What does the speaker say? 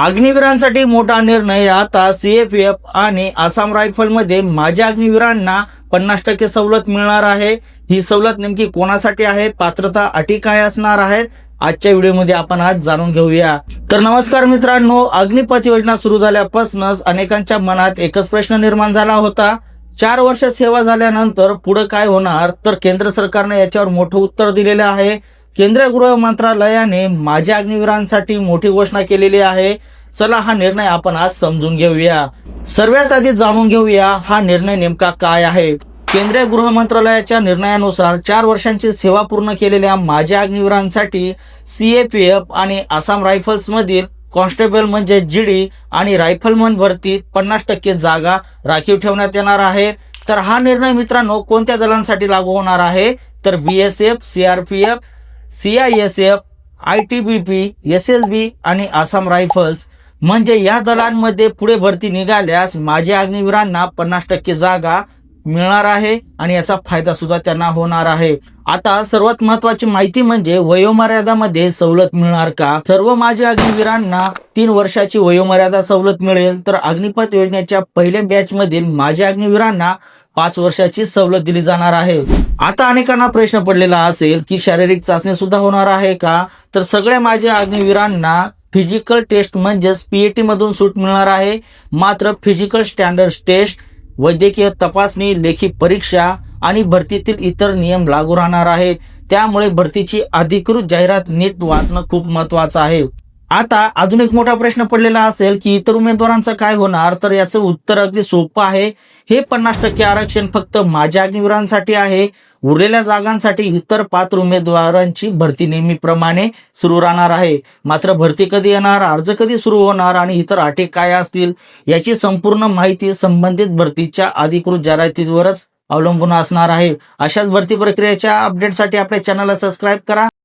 अग्निवीरांसाठी मोठा निर्णय। आता सीएपीएफ आणि आसाम रायफलमध्ये माजी अग्निवीरांना 50% सवलत मिळणार आहे। ही सवलत नेमकी कोणासाठी आहे, पात्रता अटी काय असणार आहेत, आजच्या व्हिडिओमध्ये आपण आज जाणून घेऊया। तर नमस्कार मित्रांनो, अग्निपथ योजना सुरू झाल्यापासूनच अनेकांच्या मनात एकच प्रश्न निर्माण झाला होता, 4 वर्ष सेवा झाल्यानंतर पुढे काय होणार। तर केंद्र सरकारने याच्यावर मोठं उत्तर दिलेलं आहे। केंद्रीय गृह मंत्रालयाने माजी अग्निवीरांसाठी मोठी घोषणा केलेली आहे। चला हा निर्णय आपण आज समजून घेऊया। सर्वात आधी जाणून घेऊया हा निर्णय नेमका काय आहे। केंद्रीय गृह मंत्रालयाच्या निर्णयानुसार 4 वर्षांची सेवा पूर्ण केलेल्या माजी अग्निवीरांसाठी सीएपीएफ आणि आसाम रायफल्स मधील कॉन्स्टेबल म्हणजे जीडी आणि रायफलमन भरतीत 50% जागा राखीव ठेवण्यात येणार आहे। तर हा निर्णय मित्रांनो कोणत्या दलांसाठी लागू होणार आहे, तर BSF, CRPF, CISF, ITBP, SSB आणि आसाम रायफल्स म्हणजे या दलांमध्ये पुढे भरती निघाल्यास माजी अग्निवीरांना 50% जागा मिळणार आहे आणि याचा फायदा सुद्धा त्यांना होणार आहे। आता सर्वात महत्त्वाची माहिती म्हणजे वयोमर्यादामध्ये सवलत मिळणार का। सर्व माजी अग्निवीरांना 3 वर्षाची वयोमर्यादा सवलत मिळेल, तर अग्निपथ योजनेच्या पहिल्या बॅच मधील माजी अग्निवीरांना 5 वर्षाची सवलत दिली जाणार आहे। आता अनेकांना प्रश्न पडलेला असेल की शारीरिक चाचणी सुद्धा होणार आहे का, तर सगळ्या माजी अग्निवीरांना फिजिकल टेस्ट म्हणजेच पीएटी मधून सूट मिळणार आहे। मात्र फिजिकल स्टँडर्ड टेस्ट, वैद्यकीय तपासणी, लेखी परीक्षा आणि भरतीतील इतर नियम लागू राहणार आहे। त्यामुळे भरतीची अधिकृत जाहिरात नीट वाचणं खूप महत्वाचं आहे। आता अजून एक मोठा प्रश्न पडलेला असेल की इतर उमेदवारांचं काय होणार, तर याचं उत्तर अगदी सोपं आहे। हे 50% आरक्षण फक्त माजी अग्निवीरांसाठी आहे। उरलेल्या जागांसाठी इतर पात्र उमेदवारांची भरती नेहमीप्रमाणे सुरू राहणार आहे। मात्र भरती कधी येणार, अर्ज कधी सुरू होणार आणि इतर अटी काय असतील याची संपूर्ण माहिती संबंधित भरतीच्या अधिकृत जाहिरातीवरच अवलंबून असणार आहे। अशाच भरती प्रक्रियेच्या अपडेटसाठी आपल्या चॅनलला सबस्क्राईब करा।